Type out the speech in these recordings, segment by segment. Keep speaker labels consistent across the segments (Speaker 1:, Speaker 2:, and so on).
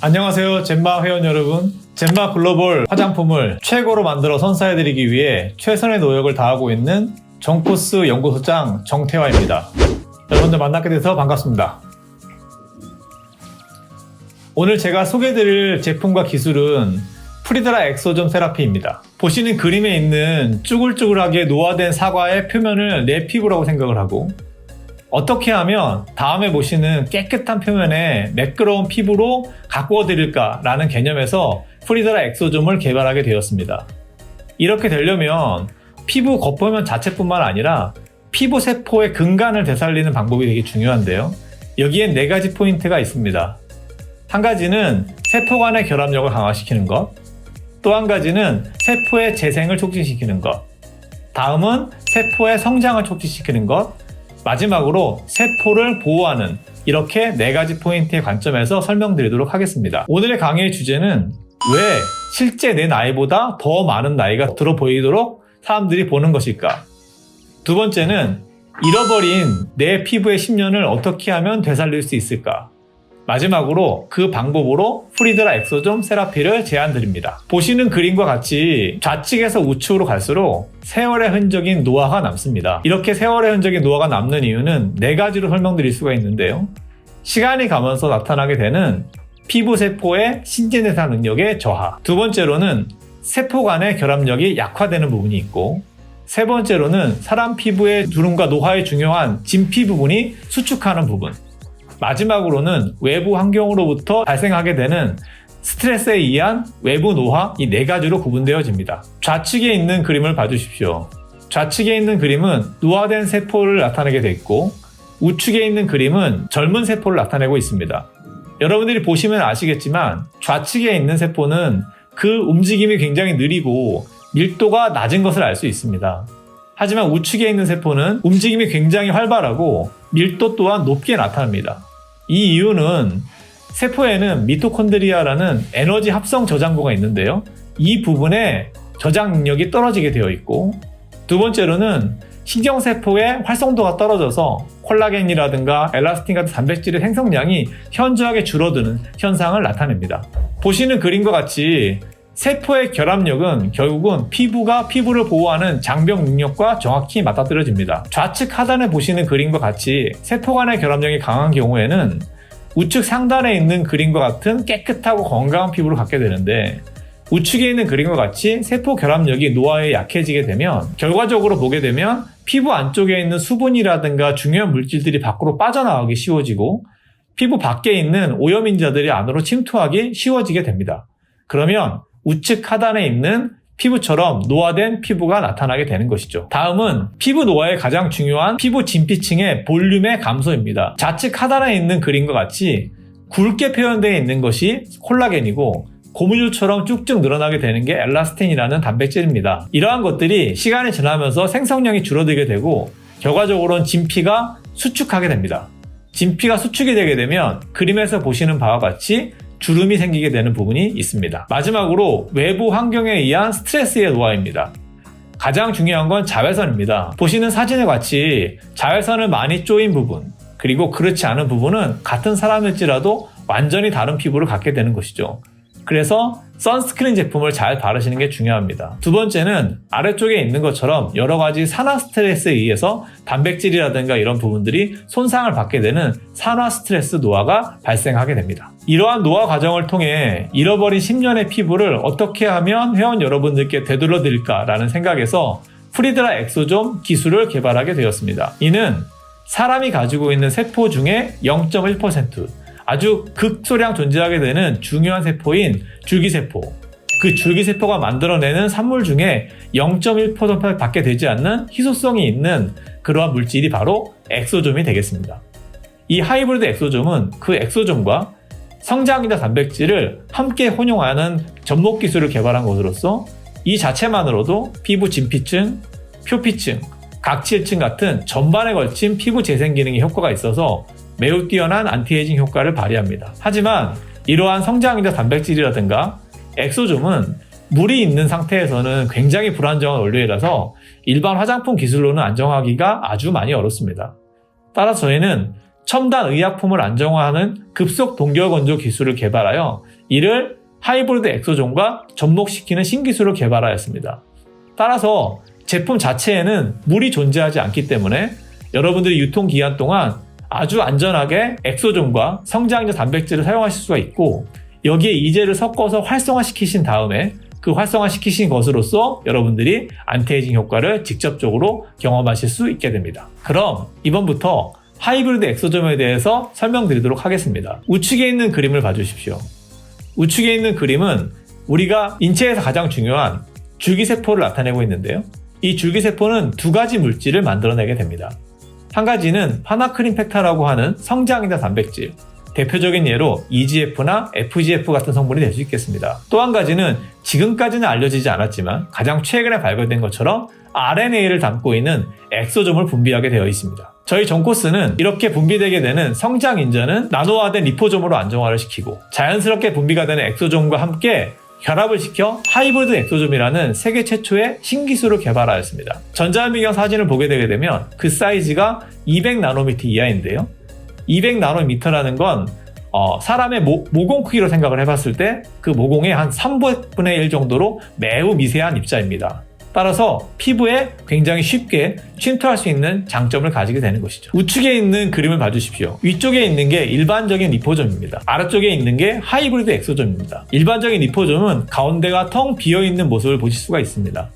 Speaker 1: 안녕하세요, 젠마 회원 여러분. 젠마 글로벌 화장품을 최고로 만들어 선사해드리기 위해 최선의 노력을 다하고 있는 정코스 연구소장 정태화입니다. 여러분들 만나게 돼서 반갑습니다. 오늘 제가 소개해드릴 제품과 기술은 프리드라 엑소점 세라피입니다. 보시는 그림에 있는 쭈글쭈글하게 노화된 사과의 표면을 내 피부라고 생각을 하고, 어떻게 하면 다음에 보시는 깨끗한 표면에 매끄러운 피부로 가꾸어 드릴까 라는 개념에서 프리드라 엑소점을 개발하게 되었습니다. 이렇게 되려면 피부 겉표면 자체뿐만 아니라 피부 세포의 근간을 되살리는 방법이 되게 중요한데요. 여기엔 4가지 포인트가 있습니다. 한 가지는 세포 간의 결합력을 강화시키는 것, 또 한 가지는 세포의 재생을 촉진시키는 것, 다음은 세포의 성장을 촉진시키는 것, 마지막으로 세포를 보호하는, 이렇게 4가지 포인트의 관점에서 설명드리도록 하겠습니다. 오늘의 강의의 주제는 왜 실제 내 나이보다 더 많은 나이가 들어 보이도록 사람들이 보는 것일까? 두 번째는 잃어버린 내 피부의 10년을 어떻게 하면 되살릴 수 있을까? 마지막으로 그 방법으로 프리드라 엑소점 세라피를 제안드립니다. 보시는 그림과 같이 좌측에서 우측으로 갈수록 세월의 흔적인 노화가 남습니다. 이렇게 세월의 흔적인 노화가 남는 이유는 4가지로 설명드릴 수가 있는데요. 시간이 가면서 나타나게 되는 피부 세포의 신진대사 능력의 저하, 두 번째로는 세포 간의 결합력이 약화되는 부분이 있고, 세 번째로는 사람 피부의 주름과 노화에 중요한 진피 부분이 수축하는 부분, 마지막으로는 외부 환경으로부터 발생하게 되는 스트레스에 의한 외부 노화, 이 4가지로 구분되어집니다. 좌측에 있는 그림을 봐주십시오. 좌측에 있는 그림은 노화된 세포를 나타내게 되어 있고, 우측에 있는 그림은 젊은 세포를 나타내고 있습니다. 여러분들이 보시면 아시겠지만 좌측에 있는 세포는 그 움직임이 굉장히 느리고 밀도가 낮은 것을 알 수 있습니다. 하지만 우측에 있는 세포는 움직임이 굉장히 활발하고 밀도 또한 높게 나타납니다. 이 이유는 세포에는 미토콘드리아라는 에너지 합성 저장고가 있는데요. 이 부분에 저장 능력이 떨어지게 되어 있고, 두 번째로는 신경세포의 활성도가 떨어져서 콜라겐이라든가 엘라스틴 같은 단백질의 생성량이 현저하게 줄어드는 현상을 나타냅니다. 보시는 그림과 같이 세포의 결합력은 결국은 피부가 피부를 보호하는 장벽 능력과 정확히 맞닥뜨려집니다. 좌측 하단에 보시는 그림과 같이 세포 간의 결합력이 강한 경우에는 우측 상단에 있는 그림과 같은 깨끗하고 건강한 피부를 갖게 되는데, 우측에 있는 그림과 같이 세포 결합력이 노화에 약해지게 되면 결과적으로 보게 되면 피부 안쪽에 있는 수분이라든가 중요한 물질들이 밖으로 빠져나가기 쉬워지고 피부 밖에 있는 오염인자들이 안으로 침투하기 쉬워지게 됩니다. 그러면 우측 하단에 있는 피부처럼 노화된 피부가 나타나게 되는 것이죠. 다음은 피부 노화의 가장 중요한 피부 진피층의 볼륨의 감소입니다. 좌측 하단에 있는 그림과 같이 굵게 표현되어 있는 것이 콜라겐이고, 고무줄처럼 쭉쭉 늘어나게 되는 게 엘라스틴이라는 단백질입니다. 이러한 것들이 시간이 지나면서 생성량이 줄어들게 되고 결과적으로는 진피가 수축하게 됩니다. 진피가 수축이 되게 되면 그림에서 보시는 바와 같이 주름이 생기게 되는 부분이 있습니다. 마지막으로 외부 환경에 의한 스트레스의 노화입니다. 가장 중요한 건 자외선입니다. 보시는 사진에 같이 자외선을 많이 쪼인 부분, 그리고 그렇지 않은 부분은 같은 사람일지라도 완전히 다른 피부를 갖게 되는 것이죠. 그래서 선스크린 제품을 잘 바르시는 게 중요합니다. 두 번째는 아래쪽에 있는 것처럼 여러 가지 산화 스트레스에 의해서 단백질이라든가 이런 부분들이 손상을 받게 되는 산화 스트레스 노화가 발생하게 됩니다. 이러한 노화 과정을 통해 잃어버린 10년의 피부를 어떻게 하면 회원 여러분들께 되돌려 드릴까라는 생각에서 프리드라 엑소점 기술을 개발하게 되었습니다. 이는 사람이 가지고 있는 세포 중에 0.1%, 아주 극소량 존재하게 되는 중요한 세포인 줄기세포, 그 줄기세포가 만들어내는 산물 중에 0.1%밖에 되지 않는 희소성이 있는 그러한 물질이 바로 엑소점이 되겠습니다. 이 하이브리드 엑소점은 그 엑소점과 성장기자 단백질을 함께 혼용하는 접목 기술을 개발한 것으로서 이 자체만으로도 피부 진피층, 표피층, 각질층 같은 전반에 걸친 피부 재생 기능에 효과가 있어서 매우 뛰어난 안티에이징 효과를 발휘합니다. 하지만 이러한 성장기자 단백질이라든가 엑소점은 물이 있는 상태에서는 굉장히 불안정한 원료이라서 일반 화장품 기술로는 안정하기가 아주 많이 어렵습니다. 따라서 저희는 첨단 의약품을 안정화하는 급속 동결 건조 기술을 개발하여 이를 하이브리드 엑소존과 접목시키는 신기술을 개발하였습니다. 따라서 제품 자체에는 물이 존재하지 않기 때문에 여러분들이 유통기한 동안 아주 안전하게 엑소존과 성장인자 단백질을 사용하실 수가 있고, 여기에 이젤을 섞어서 활성화시키신 다음에 그 활성화시키신 것으로써 여러분들이 안티에이징 효과를 직접적으로 경험하실 수 있게 됩니다. 그럼 이번부터 하이브리드 엑소존에 대해서 설명드리도록 하겠습니다. 우측에 있는 그림을 봐주십시오. 우측에 있는 그림은 우리가 인체에서 가장 중요한 줄기세포를 나타내고 있는데요. 이 줄기세포는 두 가지 물질을 만들어내게 됩니다. 한 가지는 파나크린 팩타라고 하는 성장인자 단백질, 대표적인 예로 EGF나 FGF 같은 성분이 될 수 있겠습니다. 또 한 가지는 지금까지는 알려지지 않았지만 가장 최근에 발견된 것처럼 RNA를 담고 있는 엑소점을 분비하게 되어 있습니다. 저희 전 코스는 이렇게 분비되게 되는 성장인자는 나노화된 리포점으로 안정화를 시키고 자연스럽게 분비가 되는 엑소점과 함께 결합을 시켜 하이브리드 엑소점이라는 세계 최초의 신기술을 개발하였습니다. 전자현미경 사진을 보게 되게 되면 그 사이즈가 200나노미터 이하인데요. 200나노미터라는 건 사람의 모공 크기로 생각을 해봤을 때 그 모공의 한 3분의 1 정도로 매우 미세한 입자입니다. 따라서 피부에 굉장히 쉽게 침투할 수 있는 장점을 가지게 되는 것이죠. 우측에 있는 그림을 봐주십시오. 위쪽에 있는 게 일반적인 리포점입니다. 아래쪽에 있는 게 하이브리드 엑소점입니다. 일반적인 리포점은 가운데가 텅 비어있는 모습을 보실 수가 있습니다.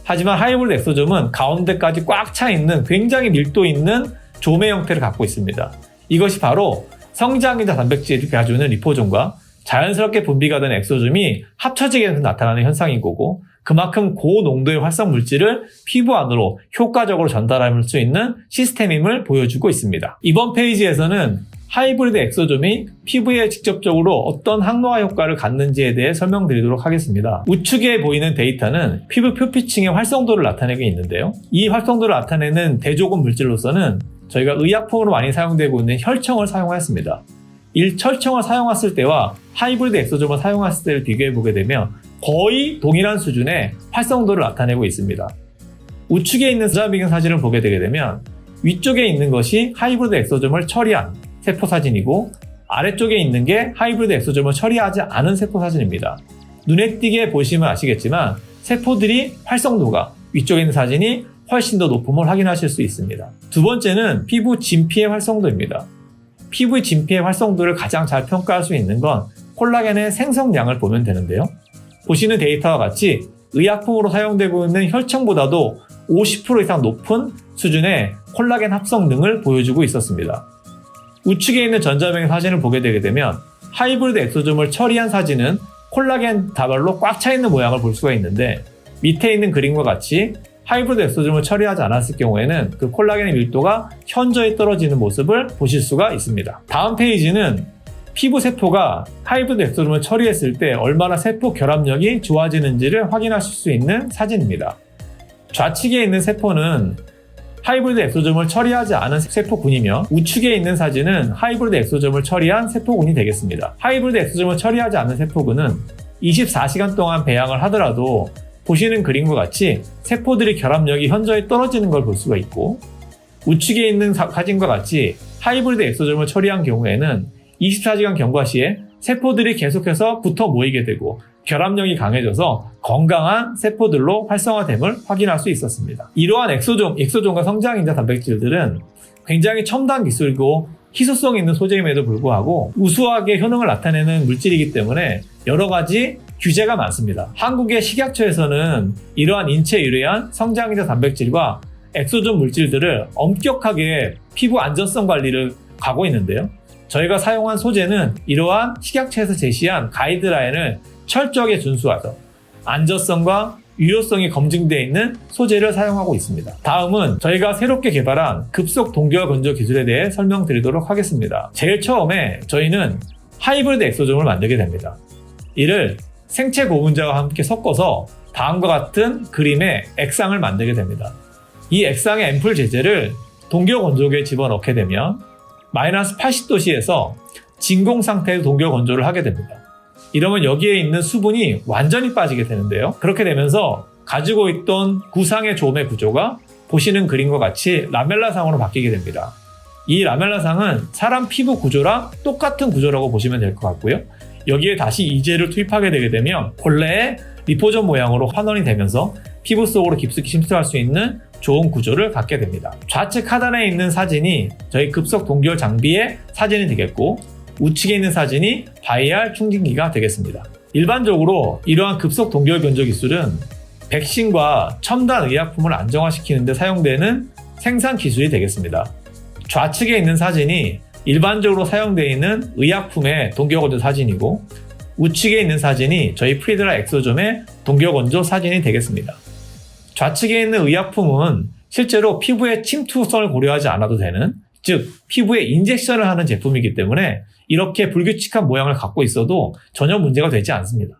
Speaker 1: 하지만 하이브리드 엑소점은 가운데까지 꽉 차 있는 굉장히 밀도 있는 조매 형태를 갖고 있습니다. 이것이 바로 성장인자 단백질이 가지고 있는 리포점과 자연스럽게 분비가 된 엑소점이 합쳐지게 돼서 나타나는 현상인 거고, 그만큼 고농도의 활성 물질을 피부 안으로 효과적으로 전달할 수 있는 시스템임을 보여주고 있습니다. 이번 페이지에서는 하이브리드 엑소점이 피부에 직접적으로 어떤 항노화 효과를 갖는지에 대해 설명드리도록 하겠습니다. 우측에 보이는 데이터는 피부 표피층의 활성도를 나타내고 있는데요. 이 활성도를 나타내는 대조금 물질로서는 저희가 의약품으로 많이 사용되고 있는 혈청을 사용하였습니다. 이 혈청을 사용했을 때와 하이브리드 엑소점을 사용했을 때를 비교해보게 되면 거의 동일한 수준의 활성도를 나타내고 있습니다. 우측에 있는 전자현미경 사진을 보게 되게 되면 위쪽에 있는 것이 하이브리드 엑소점을 처리한 세포 사진이고, 아래쪽에 있는 게 하이브리드 엑소점을 처리하지 않은 세포 사진입니다. 눈에 띄게 보시면 아시겠지만 세포들이 활성도가 위쪽에 있는 사진이 훨씬 더 높음을 확인하실 수 있습니다. 두 번째는 피부 진피의 활성도입니다. 피부의 진피의 활성도를 가장 잘 평가할 수 있는 건 콜라겐의 생성량을 보면 되는데요. 보시는 데이터와 같이 의약품으로 사용되고 있는 혈청보다도 50% 이상 높은 수준의 콜라겐 합성능을 보여주고 있었습니다. 우측에 있는 전자현미경 사진을 보게 되게 되면 하이브리드 엑소점을 처리한 사진은 콜라겐 다발로 꽉 차 있는 모양을 볼 수가 있는데, 밑에 있는 그림과 같이 하이브리드 엑소점을 처리하지 않았을 경우에는 그 콜라겐의 밀도가 현저히 떨어지는 모습을 보실 수가 있습니다. 다음 페이지는 피부 세포가 하이브리드 엑소점을 처리했을 때 얼마나 세포 결합력이 좋아지는지를 확인하실 수 있는 사진입니다. 좌측에 있는 세포는 하이브리드 엑소점을 처리하지 않은 세포군이며, 우측에 있는 사진은 하이브리드 엑소점을 처리한 세포군이 되겠습니다. 하이브리드 엑소점을 처리하지 않은 세포군은 24시간 동안 배양을 하더라도 보시는 그림과 같이 세포들의 결합력이 현저히 떨어지는 걸 볼 수가 있고, 우측에 있는 사진과 같이 하이브리드 엑소점을 처리한 경우에는 24시간 경과 시에 세포들이 계속해서 붙어 모이게 되고 결합력이 강해져서 건강한 세포들로 활성화됨을 확인할 수 있었습니다. 이러한 엑소존과 성장인자 단백질들은 굉장히 첨단 기술이고 희소성 있는 소재임에도 불구하고 우수하게 효능을 나타내는 물질이기 때문에 여러 가지 규제가 많습니다. 한국의 식약처에서는 이러한 인체 유래한 성장인자 단백질과 엑소존 물질들을 엄격하게 피부 안전성 관리를 가고 있는데요. 저희가 사용한 소재는 이러한 식약처에서 제시한 가이드라인을 철저하게 준수해서 안전성과 유효성이 검증되어 있는 소재를 사용하고 있습니다. 다음은 저희가 새롭게 개발한 급속 동결 건조 기술에 대해 설명드리도록 하겠습니다. 제일 처음에 저희는 하이브리드 엑소점을 만들게 됩니다. 이를 생체 고분자와 함께 섞어서 다음과 같은 그림의 액상을 만들게 됩니다. 이 액상의 앰플 제제를 동결 건조기에 집어넣게 되면 마이너스 80도씨에서 진공 상태의 동결 건조를 하게 됩니다. 이러면 여기에 있는 수분이 완전히 빠지게 되는데요. 그렇게 되면서 가지고 있던 구상의 조매 구조가 보시는 그림과 같이 라멜라상으로 바뀌게 됩니다. 이 라멜라상은 사람 피부 구조랑 똑같은 구조라고 보시면 될 것 같고요. 여기에 다시 이젤을 투입하게 되게 되면 본래의 리포전 모양으로 환원이 되면서 피부 속으로 깊숙이 침투할 수 있는 좋은 구조를 갖게 됩니다. 좌측 하단에 있는 사진이 저희 급속 동결 장비의 사진이 되겠고, 우측에 있는 사진이 바이알 충진기가 되겠습니다. 일반적으로 이러한 급속 동결 변조 기술은 백신과 첨단 의약품을 안정화시키는 데 사용되는 생산 기술이 되겠습니다. 좌측에 있는 사진이 일반적으로 사용되어 있는 의약품의 동결건조 사진이고, 우측에 있는 사진이 저희 프리드라 엑소점의 동결건조 사진이 되겠습니다. 좌측에 있는 의약품은 실제로 피부의 침투성을 고려하지 않아도 되는, 즉 피부에 인젝션을 하는 제품이기 때문에 이렇게 불규칙한 모양을 갖고 있어도 전혀 문제가 되지 않습니다.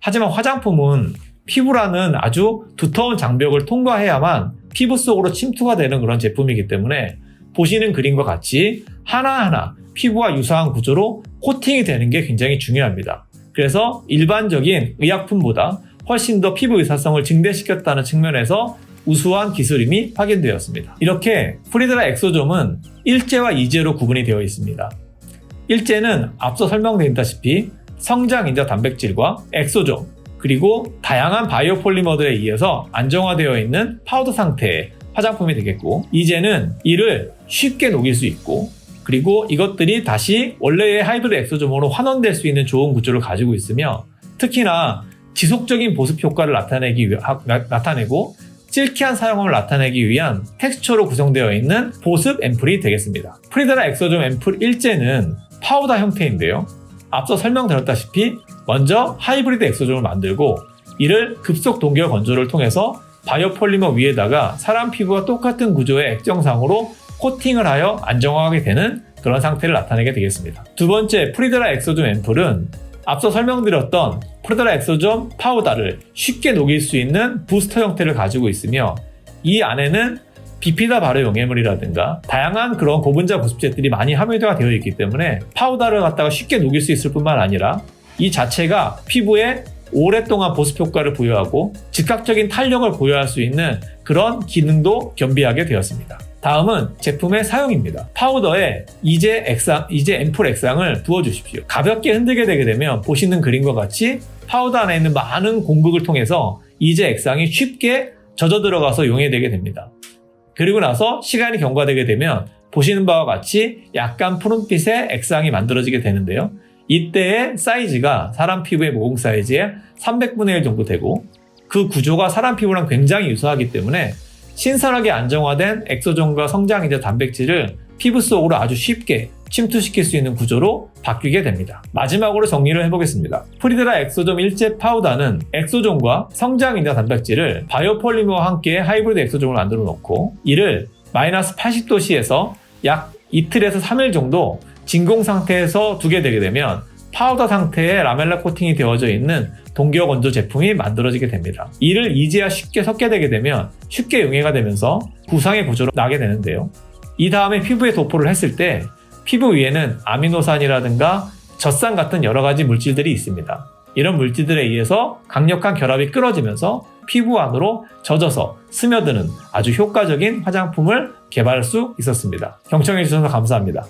Speaker 1: 하지만 화장품은 피부라는 아주 두터운 장벽을 통과해야만 피부 속으로 침투가 되는 그런 제품이기 때문에 보시는 그림과 같이 하나하나 피부와 유사한 구조로 코팅이 되는 게 굉장히 중요합니다. 그래서 일반적인 의약품보다 훨씬 더 피부 유사성을 증대시켰다는 측면에서 우수한 기술임이 확인되었습니다. 이렇게 프리드라 엑소점은 일제와 이제로 구분이 되어 있습니다. 일제는 앞서 설명드렸다시피 성장인자 단백질과 엑소점, 그리고 다양한 바이오 폴리머들에 의해서 안정화되어 있는 파우더 상태의 화장품이 되겠고, 이제는 이를 쉽게 녹일 수 있고, 그리고 이것들이 다시 원래의 하이브리드 엑소점으로 환원될 수 있는 좋은 구조를 가지고 있으며, 특히나 지속적인 보습 효과를 나타내고 실키한 사용감을 나타내기 위한 텍스처로 구성되어 있는 보습 앰플이 되겠습니다. 프리드라 엑소점 앰플 일제는 파우더 형태인데요. 앞서 설명드렸다시피 먼저 하이브리드 엑소점을 만들고 이를 급속 동결 건조를 통해서 바이오 폴리머 위에다가 사람 피부와 똑같은 구조의 액정상으로 코팅을 하여 안정화하게 되는 그런 상태를 나타내게 되겠습니다. 두 번째, 프리드라 엑소점 앰플은 앞서 설명드렸던 프리드라 엑소점 파우더를 쉽게 녹일 수 있는 부스터 형태를 가지고 있으며, 이 안에는 비피다 발효 용해물이라든가 다양한 그런 고분자 보습제들이 많이 함유가 되어 있기 때문에 파우더를 갖다가 쉽게 녹일 수 있을 뿐만 아니라 이 자체가 피부에 오랫동안 보습 효과를 부여하고 즉각적인 탄력을 보여할 수 있는 그런 기능도 겸비하게 되었습니다. 다음은 제품의 사용입니다. 파우더에 이제 앰플 액상을 부어주십시오. 가볍게 흔들게 되게 되면 보시는 그림과 같이 파우더 안에 있는 많은 공극을 통해서 이제 액상이 쉽게 젖어 들어가서 용해되게 됩니다. 그리고 나서 시간이 경과되게 되면 보시는 바와 같이 약간 푸른빛의 액상이 만들어지게 되는데요. 이때의 사이즈가 사람 피부의 모공 사이즈의 300분의 1 정도 되고, 그 구조가 사람 피부랑 굉장히 유사하기 때문에 신선하게 안정화된 엑소점과 성장인자 단백질을 피부 속으로 아주 쉽게 침투시킬 수 있는 구조로 바뀌게 됩니다. 마지막으로 정리를 해보겠습니다. 프리드라 엑소점 일제 파우더는 엑소점과 성장인자 단백질을 바이오폴리머와 함께 하이브리드 엑소점을 만들어 놓고 이를 마이너스 80도씨에서 약 이틀에서 3일 정도 진공 상태에서 두게 되게 되면 파우더 상태의 라멜라 코팅이 되어져 있는 동기화 건조 제품이 만들어지게 됩니다. 이를 이제야 쉽게 섞게 되게 되면 쉽게 용해가 되면서 구상의 구조로 나게 되는데요. 이 다음에 피부에 도포를 했을 때 피부 위에는 아미노산이라든가 젖산 같은 여러 가지 물질들이 있습니다. 이런 물질들에 의해서 강력한 결합이 끊어지면서 피부 안으로 젖어서 스며드는 아주 효과적인 화장품을 개발할 수 있었습니다. 경청해 주셔서 감사합니다.